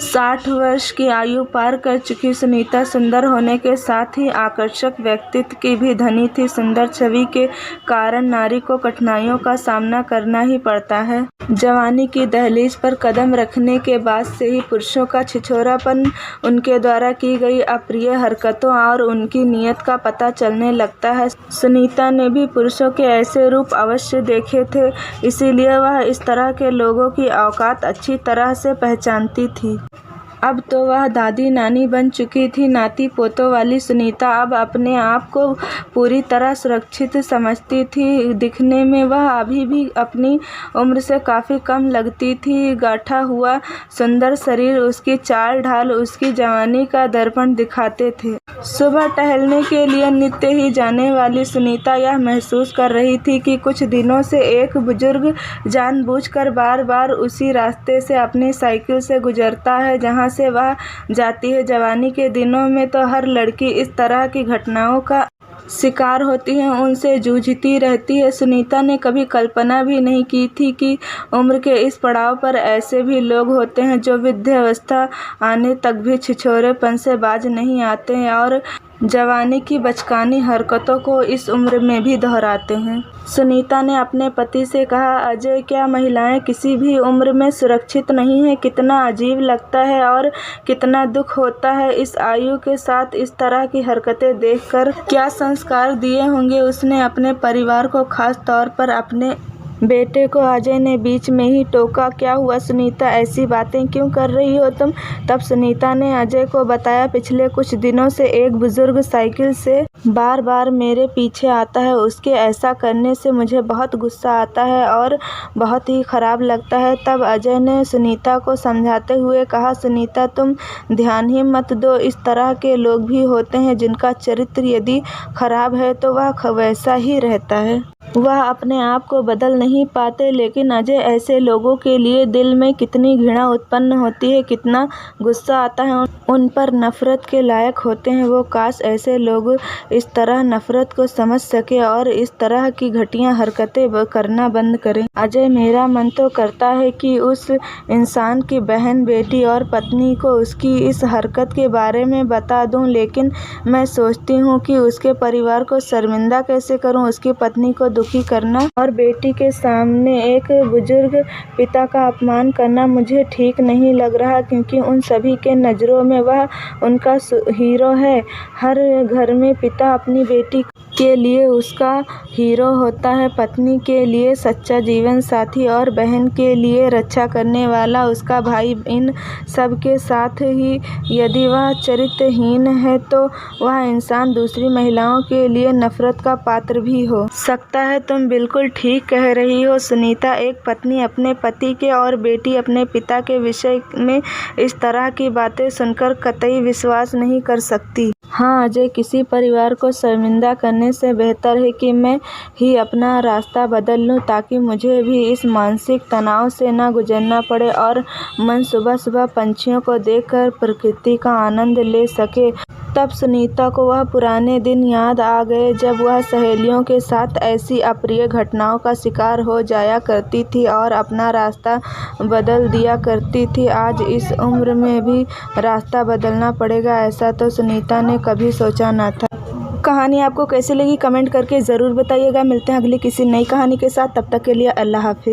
60 वर्ष की आयु पार कर चुकी सुनीता सुंदर होने के साथ ही आकर्षक व्यक्तित्व की भी धनी थी। सुंदर छवि के कारण नारी को कठिनाइयों का सामना करना ही पड़ता है। जवानी की दहलीज पर कदम रखने के बाद से ही पुरुषों का छिछोरापन, उनके द्वारा की गई अप्रिय हरकतों और उनकी नीयत का पता चलने लगता है। सुनीता ने भी पुरुषों के ऐसे रूप अवश्य देखे थे, इसीलिए वह इस तरह के लोगों की औकात अच्छी तरह से पहचानती थी। अब तो वह दादी नानी बन चुकी थी। नाती पोतों वाली सुनीता अब अपने आप को पूरी तरह सुरक्षित समझती थी। दिखने में वह अभी भी अपनी उम्र से काफ़ी कम लगती थी। गाढ़ा हुआ सुंदर शरीर, उसकी चाल ढाल उसकी जवानी का दर्पण दिखाते थे। सुबह टहलने के लिए नित्य ही जाने वाली सुनीता यह महसूस कर रही थी कि कुछ दिनों से एक बुजुर्ग जानबूझकर बार बार उसी रास्ते से अपनी साइकिल से गुजरता है जहाँ से वह जाती है। जवानी के दिनों में तो हर लड़की इस तरह की घटनाओं का शिकार होती है, उनसे जूझती रहती है। सुनीता ने कभी कल्पना भी नहीं की थी कि उम्र के इस पड़ाव पर ऐसे भी लोग होते हैं जो वृद्धावस्था आने तक भी छिछोरेपन से बाज नहीं आते हैं और जवानी की बचकानी हरकतों को इस उम्र में भी दोहराते हैं। सुनीता ने अपने पति से कहा, अजय, क्या महिलाएं किसी भी उम्र में सुरक्षित नहीं हैं? कितना अजीब लगता है और कितना दुख होता है इस आयु के साथ इस तरह की हरकतें देखकर। क्या संस्कार दिए होंगे उसने अपने परिवार को, खास तौर पर अपने बेटे को। अजय ने बीच में ही टोका, क्या हुआ सुनीता, ऐसी बातें क्यों कर रही हो तुम? तब सुनीता ने अजय को बताया, पिछले कुछ दिनों से एक बुजुर्ग साइकिल से बार बार मेरे पीछे आता है। उसके ऐसा करने से मुझे बहुत गुस्सा आता है और बहुत ही खराब लगता है। तब अजय ने सुनीता को समझाते हुए कहा, सुनीता, तुम ध्यान ही मत दो। इस तरह के लोग भी होते हैं जिनका चरित्र यदि खराब है तो वह वैसा ही रहता है, वह अपने आप को बदल नहीं पाते। लेकिन अजय, ऐसे लोगों के लिए दिल में कितनी घृणा उत्पन्न होती है, कितना गुस्सा आता है, उन पर नफरत के लायक होते हैं वो। काश ऐसे लोग इस तरह नफरत को समझ सके और इस तरह की घटिया हरकतें करना बंद करें। अजय, मेरा मन तो करता है कि उस इंसान की बहन, बेटी और पत्नी को उसकी इस हरकत के बारे में बता दूं, लेकिन मैं सोचती हूँ कि उसके परिवार को शर्मिंदा कैसे करूँ। उसकी पत्नी को दुखी करना और बेटी के सामने एक बुजुर्ग पिता का अपमान करना मुझे ठीक नहीं लग रहा, क्योंकि उन सभी के नज़रों में वह उनका हीरो है। हर घर में पिता अपनी बेटी के लिए उसका हीरो होता है, पत्नी के लिए सच्चा जीवन साथी और बहन के लिए रक्षा करने वाला उसका भाई। इन सब के साथ ही यदि वह चरित्रहीन है तो वह इंसान दूसरी महिलाओं के लिए नफरत का पात्र भी हो सकता है। तुम बिल्कुल ठीक कह रही हो सुनीता। एक पत्नी अपने पति के और बेटी अपने पिता के विषय में इस तरह की बातें सुनकर कतई विश्वास नहीं कर सकती। हाँ अजय, किसी परिवार को शर्मिंदा करने से बेहतर है कि मैं ही अपना रास्ता बदल लूँ, ताकि मुझे भी इस मानसिक तनाव से न गुजरना पड़े और मन सुबह सुबह पंछियों को देखकर प्रकृति का आनंद ले सके। तब सुनीता को वह पुराने दिन याद आ गए जब वह सहेलियों के साथ ऐसी अप्रिय घटनाओं का शिकार हो जाया करती थी और अपना रास्ता बदल दिया करती थी। आज इस उम्र में भी रास्ता बदलना पड़ेगा, ऐसा तो सुनीता ने कभी सोचा न था। कहानी आपको कैसी लगी कमेंट करके ज़रूर बताइएगा। मिलते हैं अगली किसी नई कहानी के साथ, तब तक के लिए अल्लाह हाफिज़।